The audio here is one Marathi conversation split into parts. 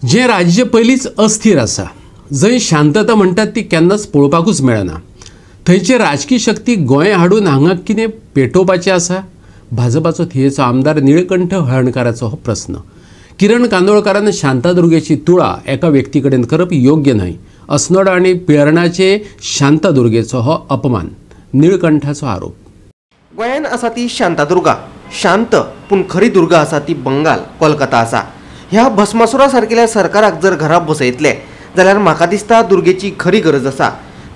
जे राज्य पयलींच अस्थिर आसा, जंय शांतता म्हणटात ती केन्नाच पळोवपाकूच मेळना, थंयचे राजकीय शक्ती गोंय हाडून हांगा कितें पेटोवपाचें आसा? भाजपाचो थियेचो आमदार निळकंठ हळर्णकाराचो हो प्रस्न. किरण कांदोळकारान शांतादुर्गेची तुळा एका व्यक्ती कडेन करप योग्य न्हय. अस्नोड आनी पिळर्णाचे शांतादुर्गेचो हो अपमान, निळकंठाचो आरोप. गोंयान आसा ती शांतादुर्गा, शांत पूण खरी दुर्गा आसा ती बंगाल, कोलकाता आसा. ह्या भस्मासुरा सारकेल्या सरकाराक जर घरा बसयतले जाल्यार म्हाका दिसता दुर्गेची खरी गरज आसा.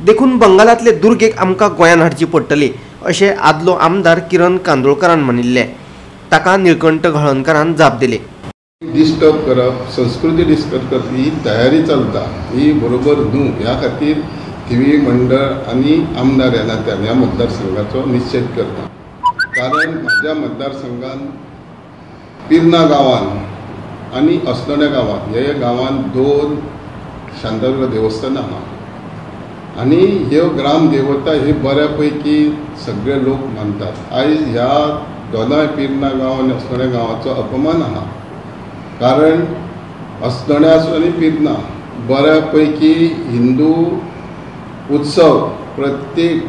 देखून बंगालातले दुर्गेक आमकां गोंयान हाडची पडटली अशें आदलो आमदार किरण कांदोळकारान म्हणिल्लें. ताका निळकंठ हळर्णकारान जाप दिली. डिस्टर्ब करप, संस्कृती डिस्टर्ब करप ही तयारी चलता, ही बरोबर न्हू. ह्या खातीर थिवी मंडळ आनी आमदार ह्या नात्यान ह्या मतदारसंघाचो निश्चय करता. कारण म्हाज्या मतदारसंघान पिर्ना गांवान आनी अस्नोड्या गांवान हे गांवान 2 शांतादुर्गा देवस्थानां आहा आनी ह्यो ग्राम देवता हे बऱ्या पैकी सगळे लोक मानतात. आयज ह्या दोनाय पिर्ना गांव आनी अस्नोड्या गांवाचो अपमान आहा. कारण अस्नोड्या आसूं आनी पिर्ना बऱ्या पैकी हिंदू उत्सव, प्रत्येक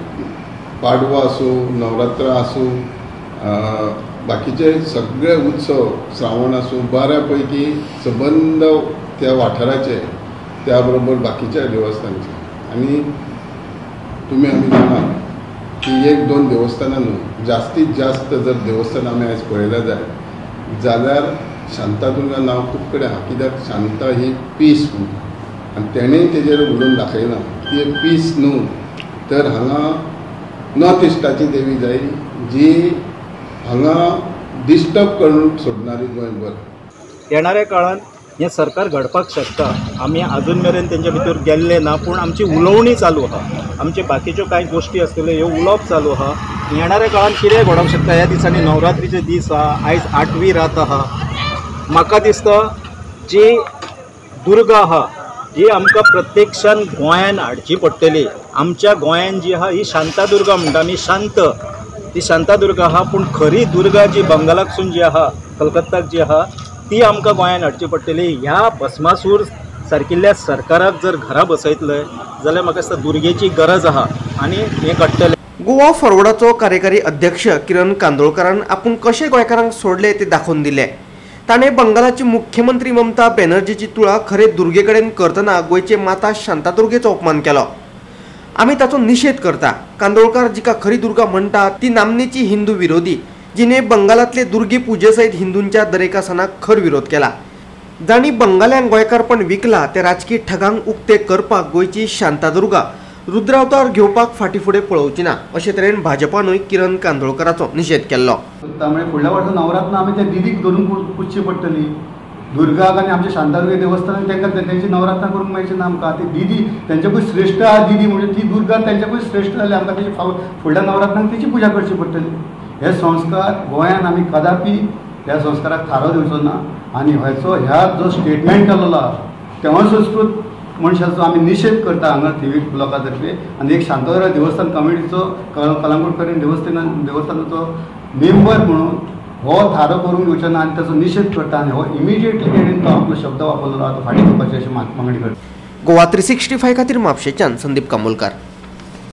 पाडवो आसूं, नवरात्र आसूं, बाकीचे सगळे उत्सव, श्रावण आसूं, बऱ्या पैकी संबंद त्या वाठाराचे, त्या बरोबर बाकीच्या देवस्थानाचे. आनी तुमी आमी जाणात की 1-2 देवस्थानां न्हू, जास्तीत जास्त जर देवस्थान आमी आयज पळयलें जाल्यार शांतादुर्गा नांव खूब कडेन आहा. कित्याक शांता ही पीस म्हणून, आनी तेणेंय तेजेर उलोवन दाखयना ती पीस न्हू, तर हांगा नॉर्थ इस्टाची देवी जाय जी हांगा डिस्टर्ब करून सोडणारी गोंयभर. येणाऱ्या काळात हें सरकार घडपाक शकता. आमी अजून मेरेन तेंचे भितर गेल्ले ना, पूण आमची उलोवणी चालू आहा. आमचे बाकीच्यो कांय गोश्टी आसतल्यो ह्यो उलोवप चालू आहा. येणाऱ्या काळात कितेंय घडोवंक शकता. ह्या दिसांनी नवरात्रीचे दीस आहा, आयज 8वी रात आहा. म्हाका दिसता जी दुर्गा आहा जी आमकां प्रत्यक्षान गोंयान हाडची पडटली. आमच्या गोंयान जी आहा ही शांतादुर्गा म्हणटा आमी, शांत ती शांतादुर्गा आहा. पूण खरी दुर्गा जी बंगालाकसून जी आहा, कलकत्ताक जी आहा, ती आमकां गोंयान हाडची पडटली. ह्या भस्मासूर सारकिल्ल्या सरकाराक जर घरा बसयतले जाल्यार म्हाका दिसता दुर्गेची गरज आहा आनी हें घडटलें. गोवा फॉरवर्डाचो कार्यकारी अध्यक्ष किरण कांदोळकारान आपूण कशें गोंयकारांक सोडले ते दाखोवन दिले. ताणें बंगालाची मुख्यमंत्री ममता बॅनर्जीची तुळा खरे दुर्गे कडेन करतना गोंयचे माता शांतादुर्गेचो अपमान केलो. आमी ताचो निशेध करता. कांदोळकार जिका खरी दुर्गा म्हणटा ती नामनेची हिंदू विरोधी, जिने बंगालातले दुर्गे पुजे सयत हिंदूंच्या दरेका सणाक खर विरोध केला. जाणी बंगाल्यांक गोंयकारपण विकला ते राजकीय ठगांक उक्ते करपाक गोंयची शांतादुर्गा रुद्रावतार घेवपाक फाटीफुडें पळोवची ना अशे तरेन भाजपानूय किरण कांदोळकाराचो निशेध केल्लो. त्यामुळे फुडल्या वर्सा नवरात्र आमी त्या दिदीक धरून पुजची पडटली. दुर्गाक आनी आमच्या शांतादुर्गा देवस्थानाक तांकां तेंची नवरात्रां करूंक मेळची ना आमकां. ती दिदी तेंच्याकूय श्रेश्ठ आहा दिदी, म्हणजे ती दुर्गा तेंच्याकूय श्रेश्ठ जाल्यार आमकां तेची फुडल्या नवरात्रांक तेची पुजा करची पडटली. हे संस्कार गोंयान आमी कदापि ह्या संस्काराक थारो दिवचो ना. आनी ह्या जो स्टेटमेंट केल्लो तेव्हा संस्कृत मनशाचो आमी निशेध करता हांगा थिवी लोकां तर्फे. आनी एक शांतादुर्गा देवस्थान कमिटीचो कलंगूटकर देवस्थानाचो मेंबर म्हणून हो थारो करून घेवचो ना आनी ताचो निशेध करता. आनी हो इमिडिएटली तेणेन तो आपलो शब्द वापरलो तो फाटी घेवपाची अशी मागणी करता. गोवा 365 खातीर म्हापशेच्यान संदीप कामोलकार.